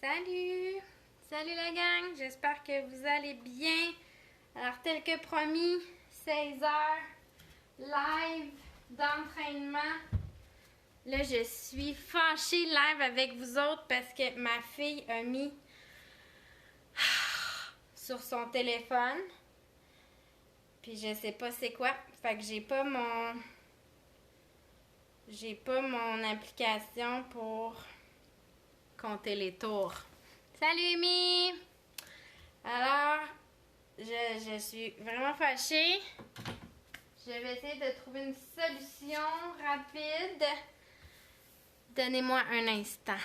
Salut! Salut la gang! J'espère que vous allez bien. Alors, tel que promis, 16h, live d'entraînement. Là, je suis fâchée live avec vous autres parce que ma fille a mis sur son téléphone. Puis je sais pas c'est quoi. Fait que j'ai pas mon application pour compter les tours. Salut Amy! Alors, je suis vraiment fâchée. Je vais essayer de trouver une solution rapide. Donnez-moi un instant.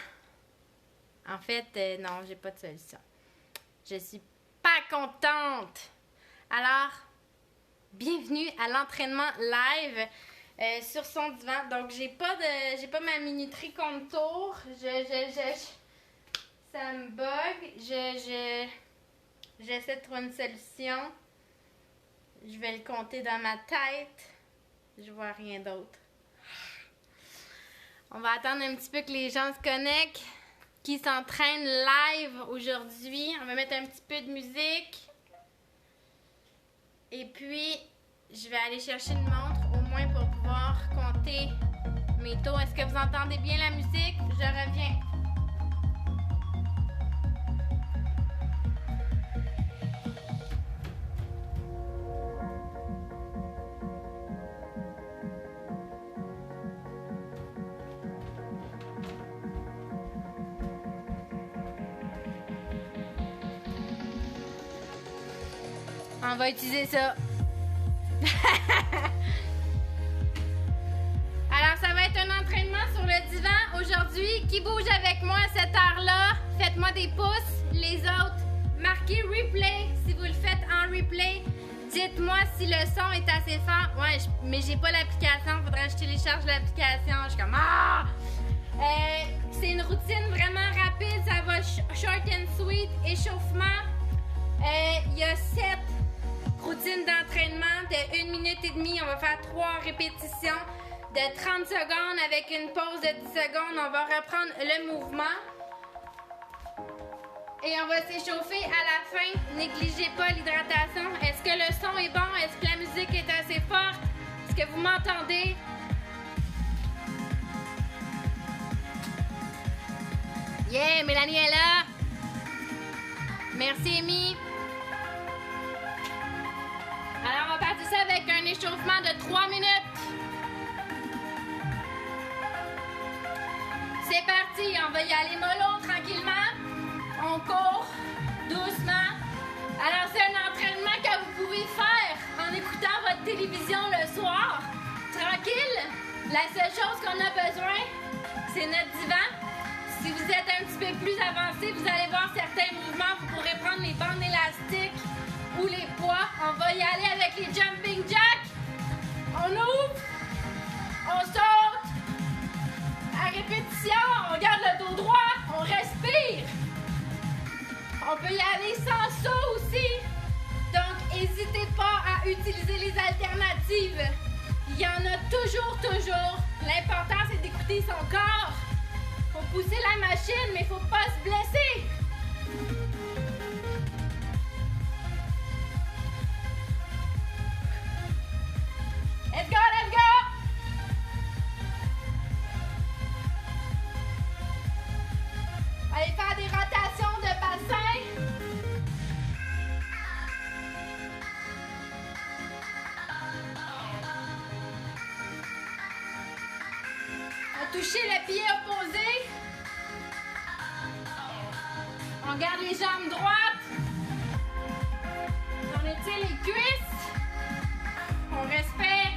En fait, non, j'ai pas de solution. Je suis pas contente. Alors, bienvenue à l'entraînement live sur son divan. Donc, j'ai pas ma minuterie contour. Ça me bug. J'essaie de trouver une solution. Je vais le compter dans ma tête. Je vois rien d'autre. On va attendre un petit peu que les gens se connectent, qui s'entraînent live aujourd'hui. On va mettre un petit peu de musique. Et puis, je vais aller chercher une montre, au moins pour pouvoir compter mes tours. Est-ce que vous entendez bien la musique? Je reviens. On va utiliser ça. Alors, ça va être un entraînement sur le divan aujourd'hui. Qui bouge avec moi à cette heure-là? Faites-moi des pouces. Les autres, marquez replay si vous le faites en replay. Dites-moi si le son est assez fort. Ouais, mais j'ai pas l'application. Faudrait que je télécharge l'application. Je suis comme ah! C'est une routine vraiment rapide. Ça va short and sweet. Échauffement. Il y a 7 routines d'entraînement de 1 minute et demie. On va faire 3 répétitions de 30 secondes avec une pause de 10 secondes. On va reprendre le mouvement. Et on va s'échauffer à la fin. Négligez pas l'hydratation. Est-ce que le son est bon? Est-ce que la musique est assez forte? Est-ce que vous m'entendez? Yeah, Mélanie est là. Merci, Amy. Alors, on va partir ça avec un échauffement de 3 minutes. C'est parti, on va y aller mollo, tranquillement. On court doucement. Alors, c'est un entraînement que vous pouvez faire en écoutant votre télévision le soir. Tranquille. La seule chose qu'on a besoin, c'est notre divan. Si vous êtes un petit peu plus avancé, vous allez voir certains mouvements. Vous pourrez prendre les bandes élastiques ou les poids. On va y aller avec les jumping jacks. On ouvre. On saute. À répétition, on garde le dos droit. On respire. On peut y aller sans saut aussi. Donc, n'hésitez pas à utiliser les alternatives. Il y en a toujours. L'important, c'est d'écouter son corps. Faut pousser la machine, mais faut pas se blesser. Let's go! Allez faire des rotations de bassin. On touche le pied opposé. On garde les jambes droites. On étire les cuisses. On respire.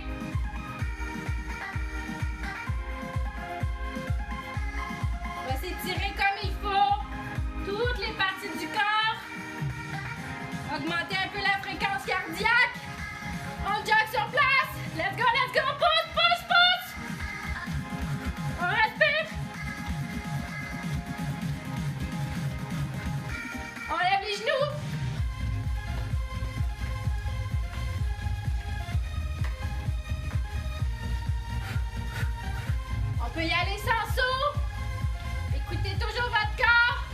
On va s'étirer comme il faut. Toutes les parties du corps. Augmenter un peu la fréquence cardiaque. On jogue sur place. Let's go. Pousse. On respire. On lève les genoux. On peut y aller sans saut. Écoutez toujours votre corps.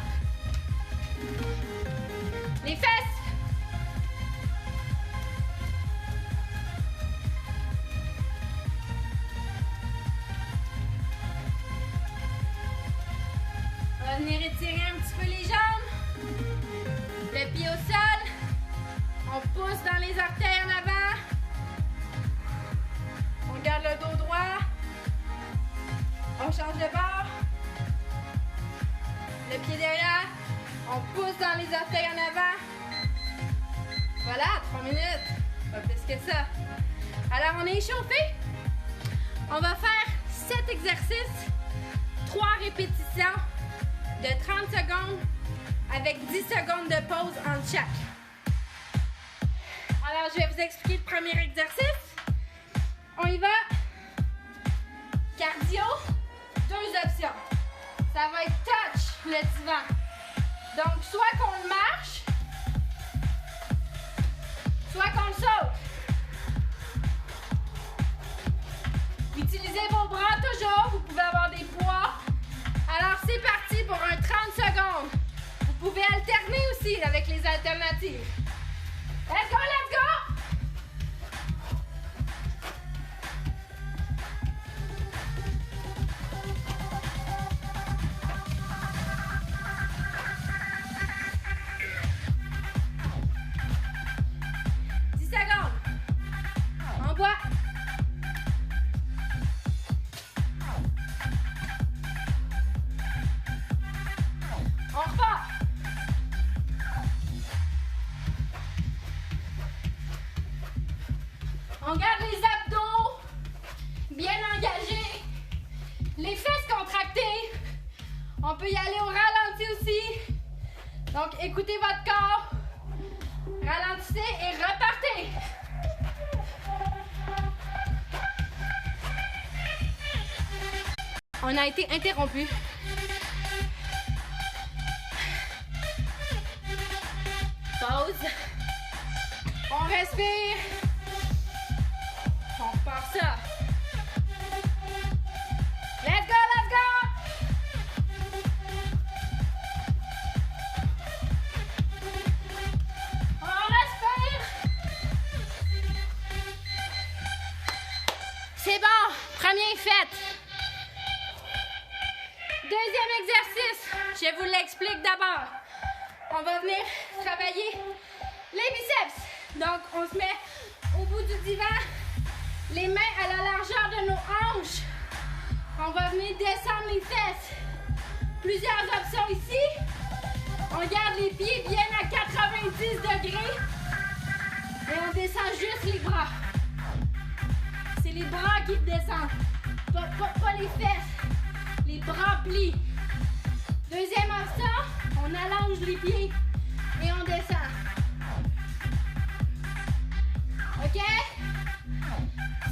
venir étirer un petit peu les jambes. Le pied au sol. On pousse dans les orteils en avant. On garde le dos droit. On change de bord. Le pied derrière. On pousse dans les orteils en avant. Voilà, 3 minutes. Pas plus que ça. Alors, on est échauffé. On va faire 7 exercices, 3 répétitions de 30 secondes avec 10 secondes de pause entre chaque. Alors, je vais vous expliquer le premier exercice. On y va. Cardio, 2 options. Ça va être touch, le divan. Donc, soit qu'on le marche, soit qu'on le saute. Utilisez vos bras toujours. Vous pouvez avoir des poids. Alors, c'est parti pour un 30 secondes. Vous pouvez alterner aussi avec les alternatives. Let's go, let's go! On garde les abdos bien engagés, les fesses contractées. On peut y aller au ralenti aussi. Donc, écoutez votre corps. Ralentissez et repartez. On a été interrompu. Pause. On respire. On repart ça. Let's go, let's go! On respire. C'est bon, premier fait. Deuxième exercice, je vous l'explique d'abord. On va venir travailler les biceps. Donc, on se met au bout du divan. Les mains à la largeur de nos hanches. On va venir descendre les fesses. Plusieurs options ici. On garde les pieds bien à 90 degrés. Et on descend juste les bras. C'est les bras qui descendent. Pas les fesses. Les bras plient. Deuxième option, on allonge les pieds et on descend. OK?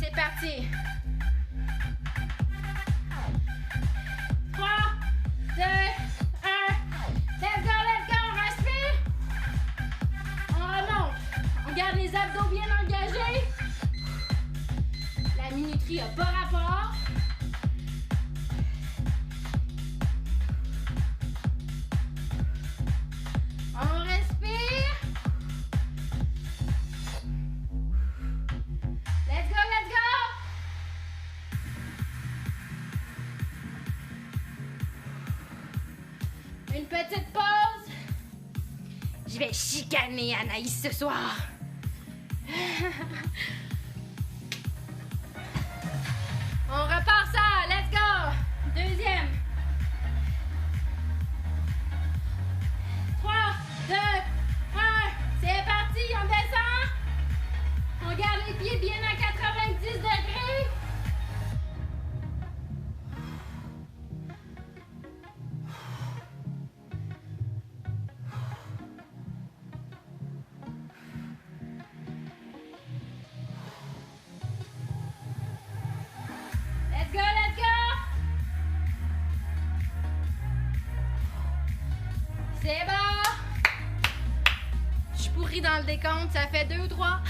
C'est parti. 3, 2, 1. Let's go, let's go. On respire. On remonte. On garde les abdos bien engagés. La minuterie n'a pas rapport. On respire. Let's go, let's go. Une petite pause. Je vais chicaner Anaïs ce soir. On repart ça. Let's go. Deuxième. 3, 2, 1. C'est parti. On descend. On garde les pieds bien à 90 degrés. Let's go, let's go. C'est bon. Je suis pourrie dans le décompte, ça fait 2 ou 3.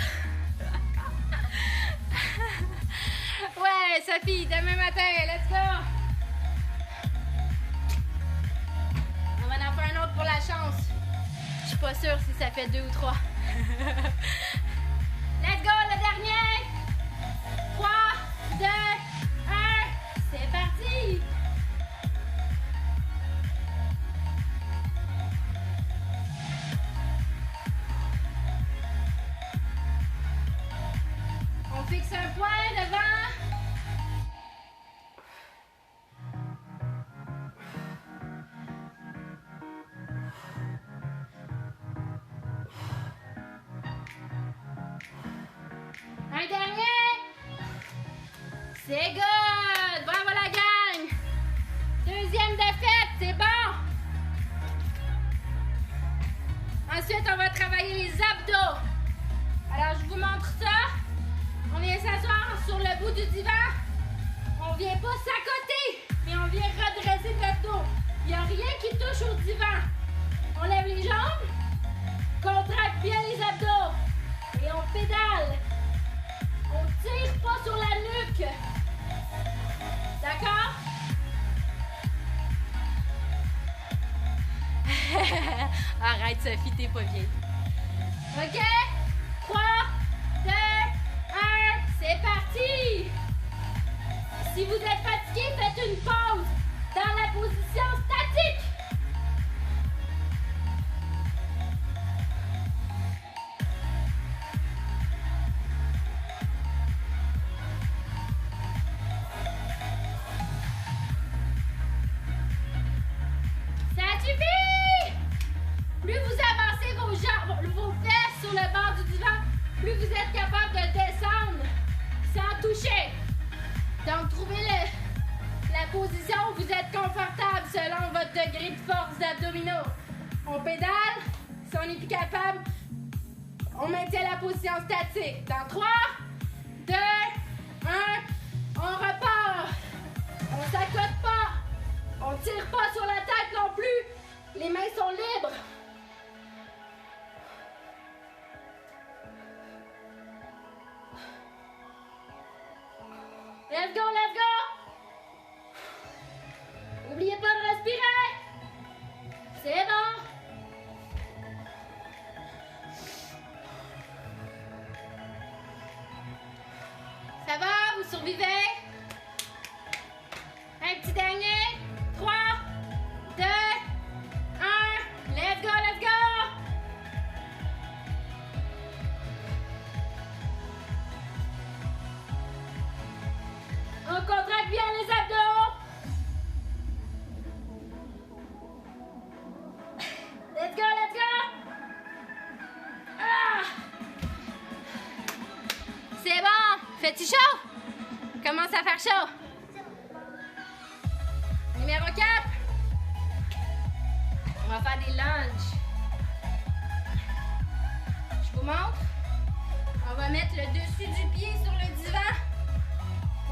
Ouais, Sophie, demain matin, let's go. On va en faire un autre pour la chance. Je suis pas sûre si ça fait 2 ou 3. Let's go, le dernier. 3, 2, 1. C'est parti. C'est good! Bravo la gang! Deuxième défaite, c'est bon! Ensuite, on va travailler les abdos. Alors, je vous montre ça. On vient s'asseoir sur le bout du divan. On vient pas s'accoter, mais on vient redresser notre dos. Il n'y a rien qui touche au divan. On lève les jambes, contracte bien les abdos et on pédale. On tire pas sur la nuque. D'accord? Arrête Sophie, t'es pas bien. OK? 3, 2, 1, c'est parti! Si vous êtes fatigué, faites une pause dans la position statique. Ça suffit! Plus vous avancez vos jambes, vos fesses sur le bord du divan, plus vous êtes capable de descendre sans toucher. Donc, trouvez la position où vous êtes confortable selon votre degré de force d'abdominaux. On pédale. Si on n'est plus capable, on maintient la position statique. Dans 3, 2, 1, on repart. On ne s'accote pas. On ne tire pas sur la tête non plus. Les mains sont libres. Let's go, let's go! N'oubliez pas de respirer! C'est bon! Ça va? Vous survivez? Un petit dernier. 3, 2, 1. Let's go, let's go! On contracte bien les abdos. Let's go, let's go. Ah. C'est bon. Fait-il chaud? Commence à faire chaud. Numéro 4. On va faire des lunges. Je vous montre. On va mettre le dessus du pied sur le divan.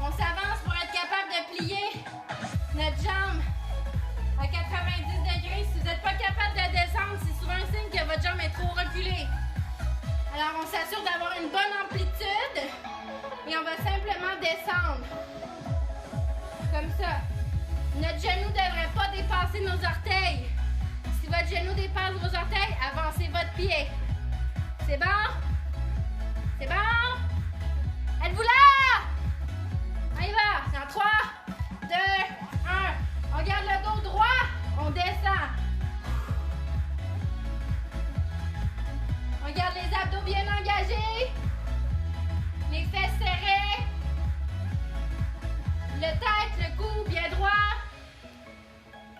On s'avance pour être capable de plier notre jambe à 90 degrés. Si vous n'êtes pas capable de descendre, c'est souvent un signe que votre jambe est trop reculée. Alors, on s'assure d'avoir une bonne amplitude et on va simplement descendre. Comme ça. Notre genou ne devrait pas dépasser nos orteils. Si votre genou dépasse vos orteils, avancez votre pied. C'est bon? C'est bon? Êtes-vous là? On y va. Dans 3, 2, 1. On garde le dos droit. On descend. On garde les abdos bien engagés. Les fesses serrées. Le tête, le cou bien droit.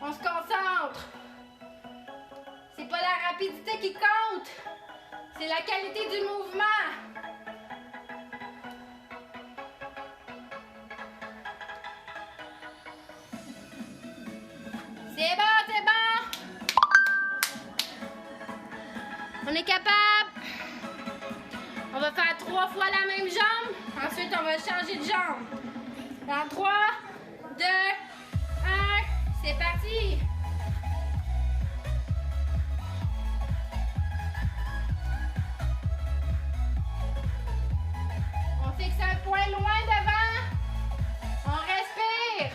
On se concentre. C'est pas la rapidité qui compte. C'est la qualité du mouvement. C'est bon, c'est bon. On est capable. On va faire 3 fois la même jambe. Ensuite, on va changer de jambe. Dans 3, 2, 1, c'est parti. On fixe un point loin devant. On respire.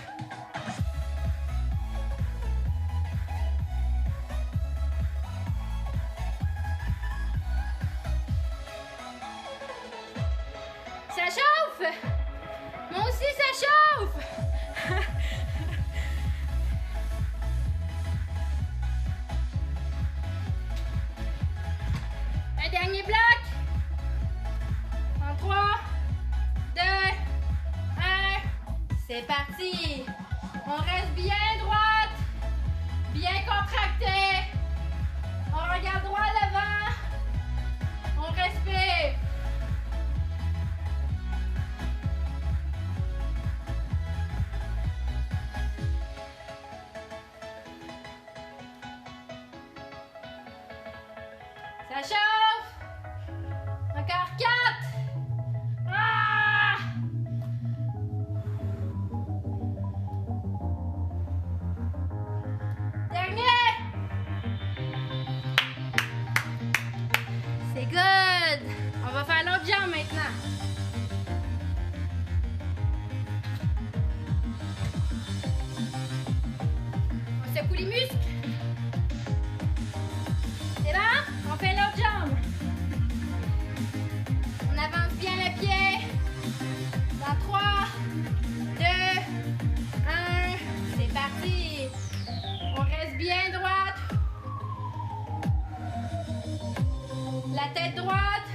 Ça chauffe? Moi aussi, ça chauffe! Un dernier bloc. En 3, 2, 1. C'est parti. On reste bien droite, bien contracté. On regarde droit devant. On respire. Ça chauffe. Encore 4. Ah! Dernier. C'est good. On va faire l'autre jambe maintenant. On secoue les muscles. C'est bon? On fait l'autre jambe. On avance bien le pied. Dans 3, 2, 1. C'est parti. On reste bien droite. La tête droite.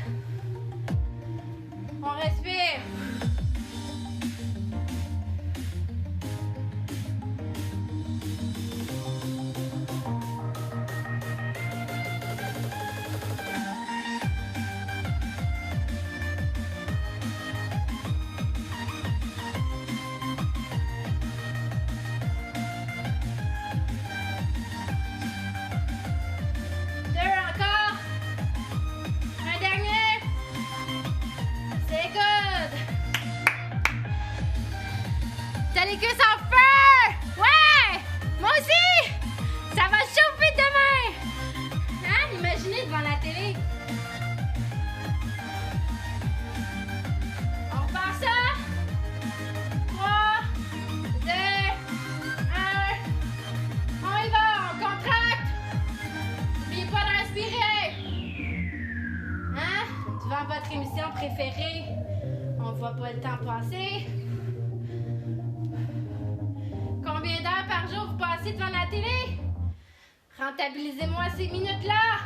On respire. T'as les cuisses en feu! Ouais! Moi aussi! Ça va chauffer demain! Hein? Imaginez devant la télé. On repart ça. 3, 2, 1. On y va, on contracte. N'oubliez pas de respirer. Hein? Devant votre émission préférée, on voit pas le temps passer. Combien d'heures par jour vous passez devant la télé? Rentabilisez-moi ces minutes-là!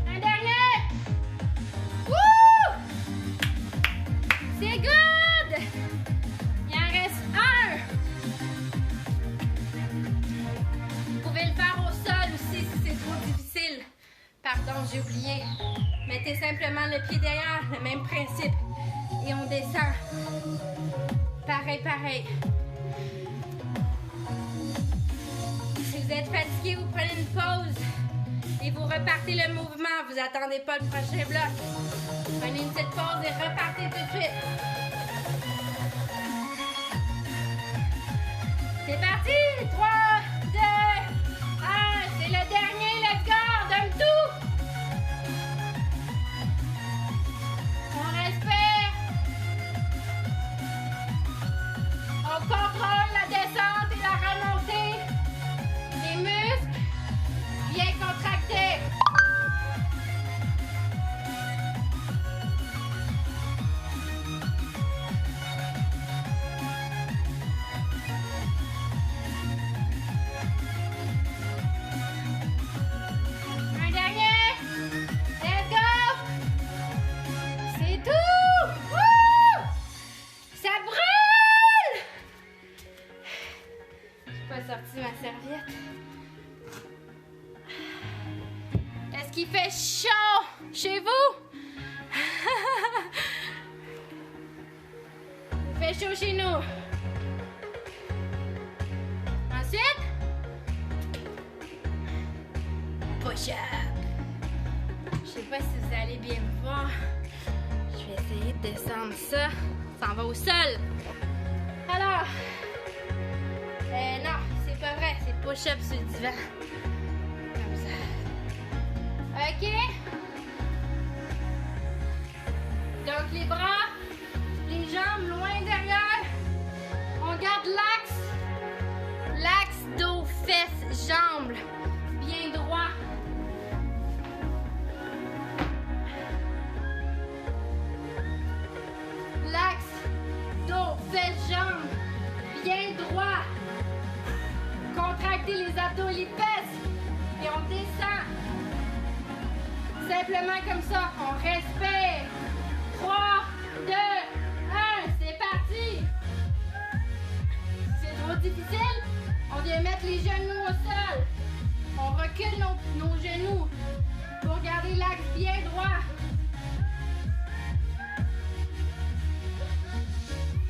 Un dernier! Wouh! C'est good! Il en reste un! Vous pouvez le faire au sol aussi si c'est trop difficile. Pardon, j'ai oublié. Mettez simplement le pied derrière, le même principe. Et on descend. Pareil, pareil. Si vous êtes fatigué, vous prenez une pause. Et vous repartez le mouvement. Vous attendez pas le prochain bloc. Prenez une petite pause et repartez tout de suite. C'est parti! 3, 2, 1. C'est le dernier. Let's go! Donne tout! On respire. On contrôle la descente et la remontée. Les muscles bien contractés. Un dernier. Let's go! C'est tout! Wouh! Ça brûle! J'ai pas sorti ma serviette. Est-ce qu'il fait chaud chez vous? Il fait chaud chez nous. Ensuite, push-up. Je sais pas si vous allez bien me voir. Je vais essayer de descendre ça. Ça en va au sol. Alors, non, c'est pas vrai. C'est push-up sur le divan. Comme ça. OK? Donc, les bras, les jambes loin derrière. On garde l'axe. L'axe dos, fesses, jambes. Bien droit. L'axe, dos, fesses, jambes. Bien droit. Contractez les abdos et les fesses. Et on descend. Simplement comme ça. On respire. 3, 2, 1. C'est parti. C'est trop difficile. On vient mettre les genoux au sol. On recule nos genoux. pour garder l'axe bien droit.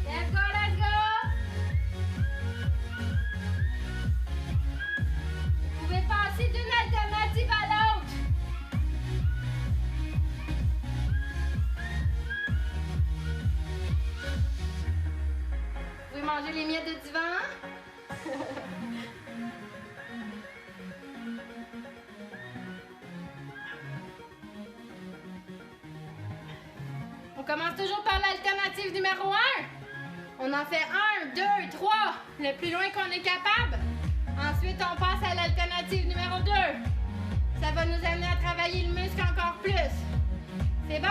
Let's go, let's go! Vous pouvez passer d'une alternative à l'autre. Vous pouvez manger les miettes de divan. On commence toujours par l'alternative numéro 1. On en fait 1, 2, 3, le plus loin qu'on est capable. Ensuite, on passe à l'alternative numéro 2. Ça va nous amener à travailler le muscle encore plus. C'est bon?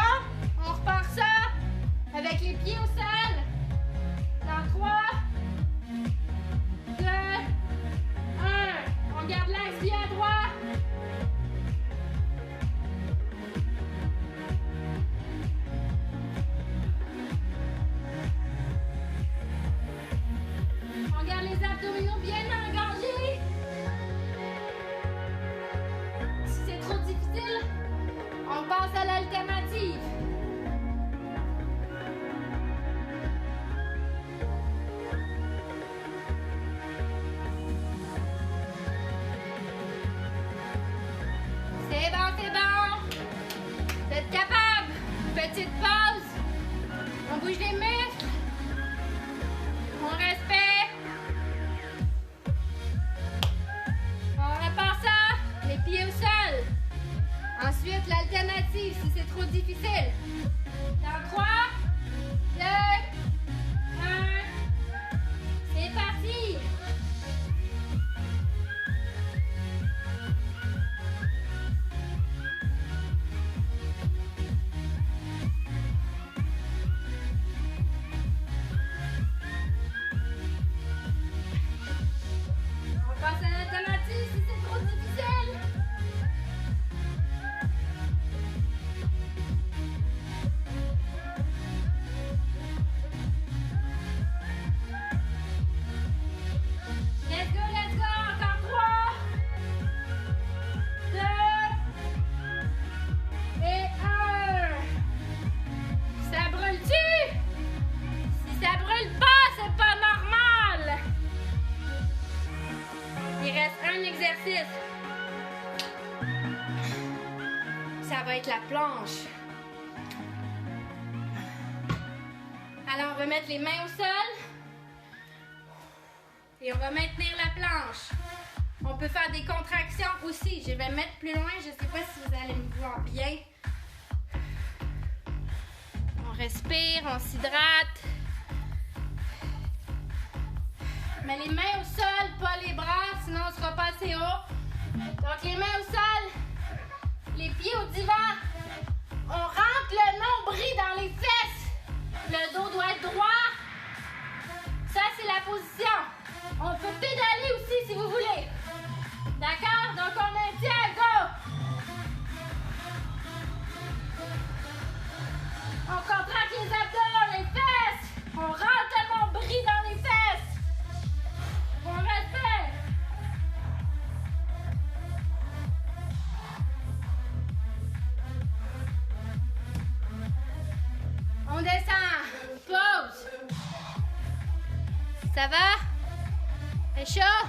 On repart ça avec les pieds au sol. Dans 3, 2, 1. On garde l'axe pied à droite. On garde les abdominaux bien engagés. Si c'est trop difficile, on passe à l'alternative. C'est bon, c'est bon. Vous êtes capable. Petite pause. On bouge les muscles. On respire. On repart ça. Les pieds au sol. Ensuite, l'alternative si c'est trop difficile. Dans 3, 2, 1. C'est parti. On passe à l'alternative si c'est trop difficile. Let's go, let's go. Encore 3, 2 et 1. Ça brûle-tu? Si ça brûle pas, c'est pas normal. Il reste un exercice. Ça va être la planche. Alors, on va mettre les mains au sol. Et on va maintenir la planche. On peut faire des contractions aussi. Je vais me mettre plus loin. Je ne sais pas si vous allez me voir bien. On respire, on s'hydrate. Mais les mains au sol, pas les bras, sinon on ne sera pas assez haut. Donc les mains au sol, les pieds au divan. On rentre le nombril dans les fesses. Le dos doit être droit. Ça, c'est la position. On peut pédaler aussi si vous voulez. D'accord? Donc on maintient, go! On contracte les abdos, les fesses. On rentre le nombril dans les fesses. On respire. On descend. Pause. Ça va? C'est chaud?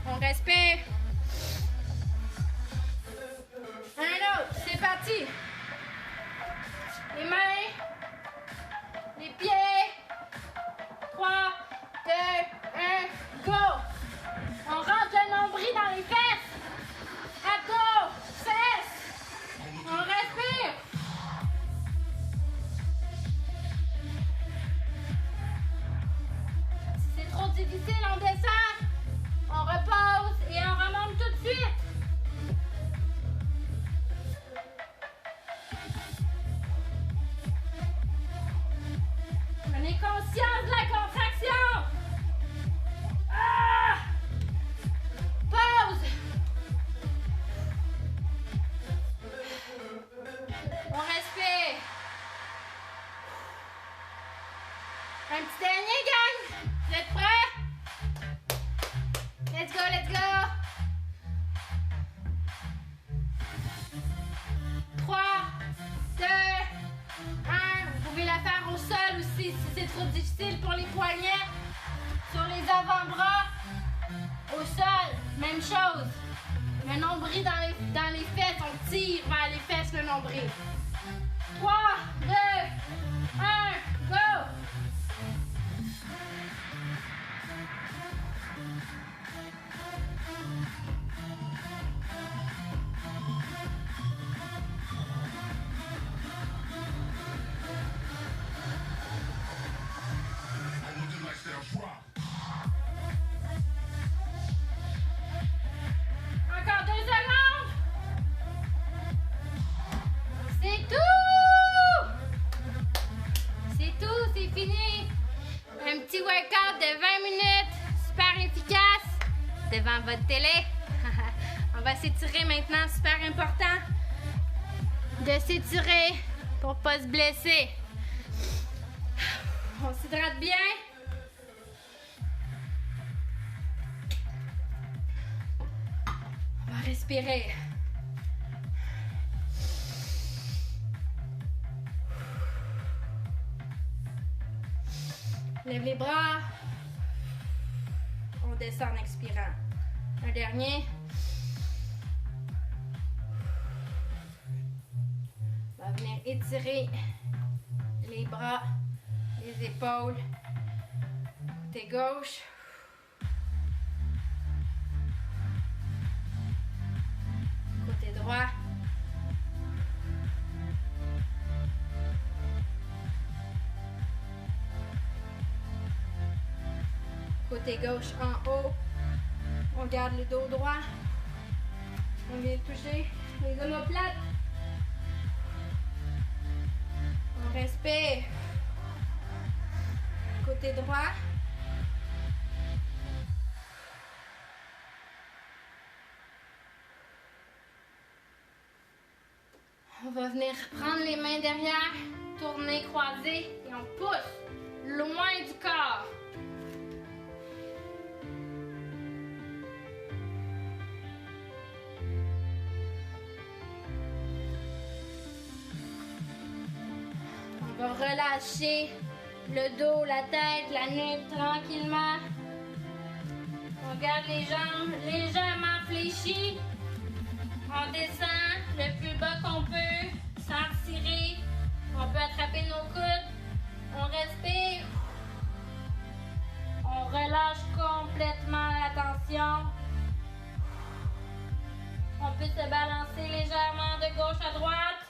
On respire. Un autre. C'est parti. Les mains. Les pieds. 3, 2, 1, go. On rentre le nombril dans les fesses. Abdos, fesses. On respire. Si c'est trop difficile, on descend. On repose et on remonte tout de suite. Prenez conscience de la contraction. Ah! Pause. On respire. Un petit dernier, gang. Vous êtes prêts? aussi si c'est trop difficile pour les poignets. Sur les avant-bras, au sol, même chose. Le nombril dans les fesses, on tire vers les fesses le nombril. 3, 2, 1, go! Encore 2 secondes. C'est tout. C'est tout, c'est fini. Un petit workout de 20 minutes, super efficace, devant votre télé. On va s'étirer maintenant, super important de s'étirer pour pas se blesser. On s'hydrate bien. On va respirer. Lève les bras. On descend en expirant. Un dernier. On va venir étirer les bras, les épaules. Côté gauche. Côté droit. Côté gauche en haut. On garde le dos droit. On vient toucher les omoplates. On respire. Côté droit. On va venir prendre les mains derrière, tourner, croiser et on pousse loin du corps. On va relâcher le dos, la tête, la nuque tranquillement. On garde les jambes légèrement fléchies. On descend le plus bas qu'on peut, sans tirer. On peut attraper nos coudes. On respire. On relâche complètement la tension. On peut se balancer légèrement de gauche à droite.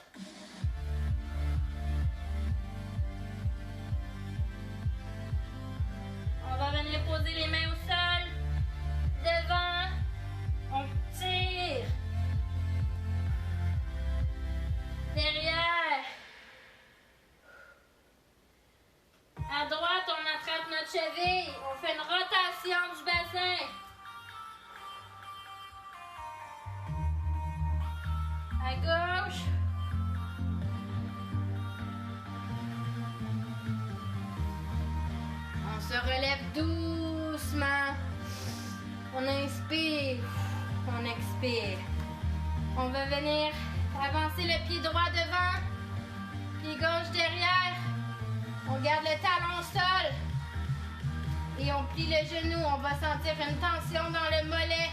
On va venir poser les mains au sol. Devant. On tire. Derrière. À droite, on attrape notre cheville. On fait une rotation du bassin. À gauche. On se relève doucement. On inspire. On expire. On va venir avancer le pied droit devant, pied gauche derrière. On garde le talon au sol et on plie le genou. On va sentir une tension dans le mollet.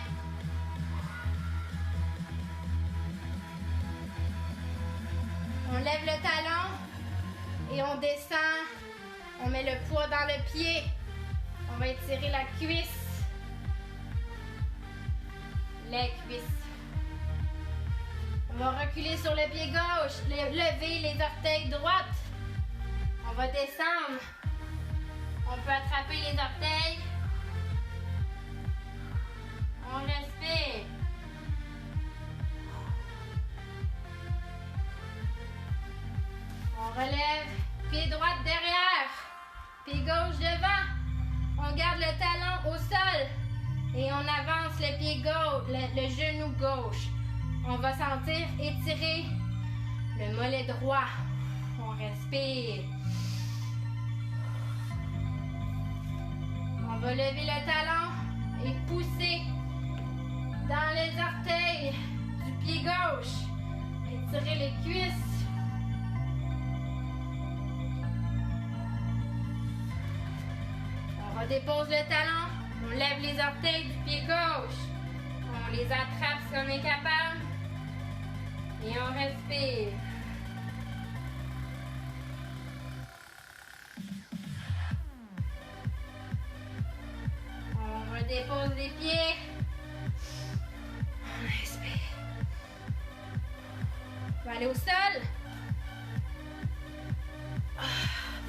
On lève le talon et on descend. On met le poids dans le pied. On va étirer la cuisse. Les cuisses. On va reculer sur le pied gauche, lever les orteils droites. On va descendre. On peut attraper les orteils. On respire. On relève. Pied droit derrière. Pied gauche devant. On garde le talon au sol. Et on avance le pied gauche, le genou gauche. On va sentir étirer le mollet droit. On respire. On va lever le talon et pousser dans les orteils du pied gauche. Étirer les cuisses. dépose le talon, on lève les orteils du pied gauche. On les attrape si on est capable. Et on respire. On redépose les pieds. On respire. On va aller au sol.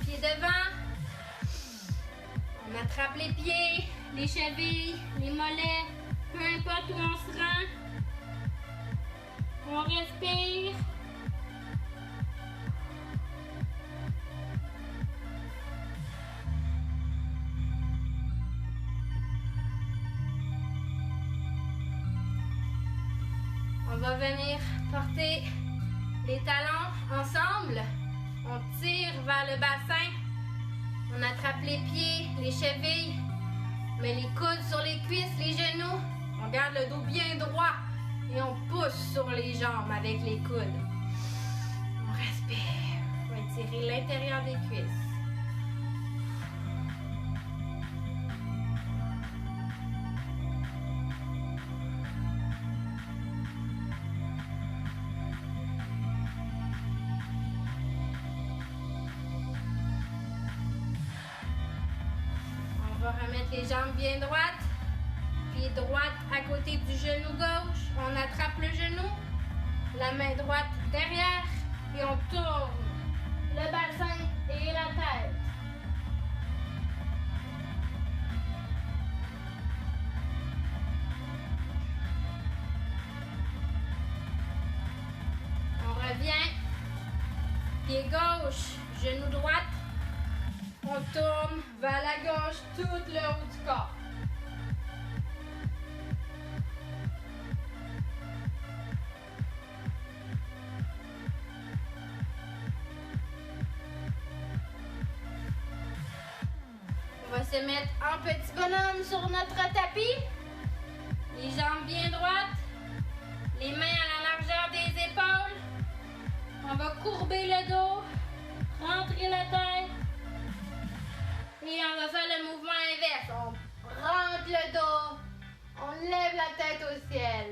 Pieds devant. On attrape les pieds, les chevilles, les mollets, peu importe où on se rend. On respire. On va venir porter les talons ensemble. On tire vers le bassin. On attrape les pieds, les chevilles. On met les coudes sur les cuisses, les genoux. On garde le dos bien droit. Et on pousse sur les jambes avec les coudes. On respire. On va étirer l'intérieur des cuisses. On va remettre les jambes bien droites. Pied droite à côté du genou gauche. On attrape le genou. La main droite derrière. Et on tourne le bassin et la tête. On revient. Pied gauche, genou droite. On tourne vers la gauche tout le haut du corps. On va se mettre en petit bonhomme sur notre tapis. Les jambes bien droites. Les mains à la largeur des épaules. On va courber le dos. Rentrer la tête. Et on va faire le mouvement inverse. On rentre le dos. On lève la tête au ciel.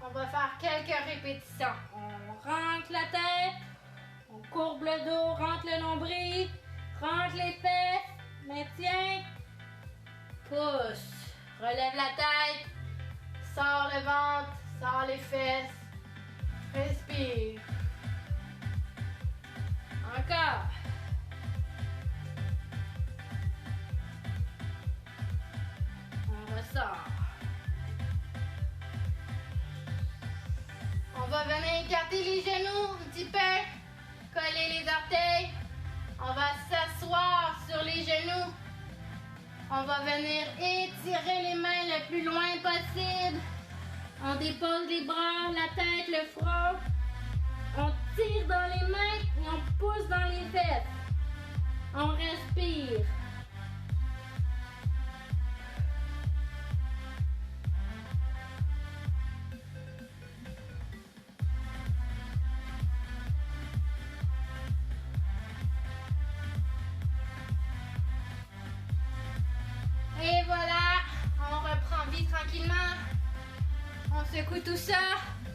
On va faire quelques répétitions. On rentre la tête. On courbe le dos. Rentre le nombril. Rentre les fesses, maintiens, pousse, relève la tête, sors le ventre, sors les fesses, respire. Encore. On ressort. On va venir écarter les genoux un petit peu, coller les orteils. On va s'asseoir sur les genoux. On va venir étirer les mains le plus loin possible. On dépose les bras, la tête, le front. On tire dans les mains et on pousse dans les fesses. On respire. Et voilà, on reprend vie tranquillement. On secoue tout ça,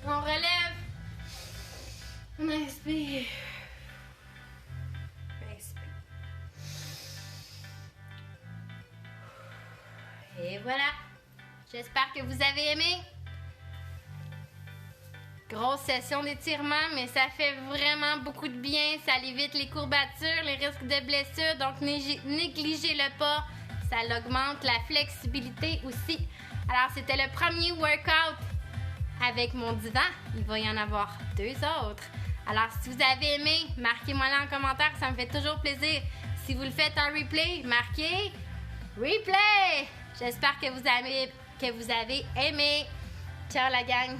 on relève. On inspire. Expire. Et voilà. J'espère que vous avez aimé. Grosse session d'étirement, mais ça fait vraiment beaucoup de bien. Ça évite les courbatures, les risques de blessures. Donc, négligez-le pas. Ça augmente la flexibilité aussi. Alors, c'était le premier workout avec mon divan. Il va y en avoir 2 autres. Alors, si vous avez aimé, marquez-moi-le en commentaire. Ça me fait toujours plaisir. Si vous le faites en replay, marquez replay. J'espère que vous avez aimé. Ciao la gang!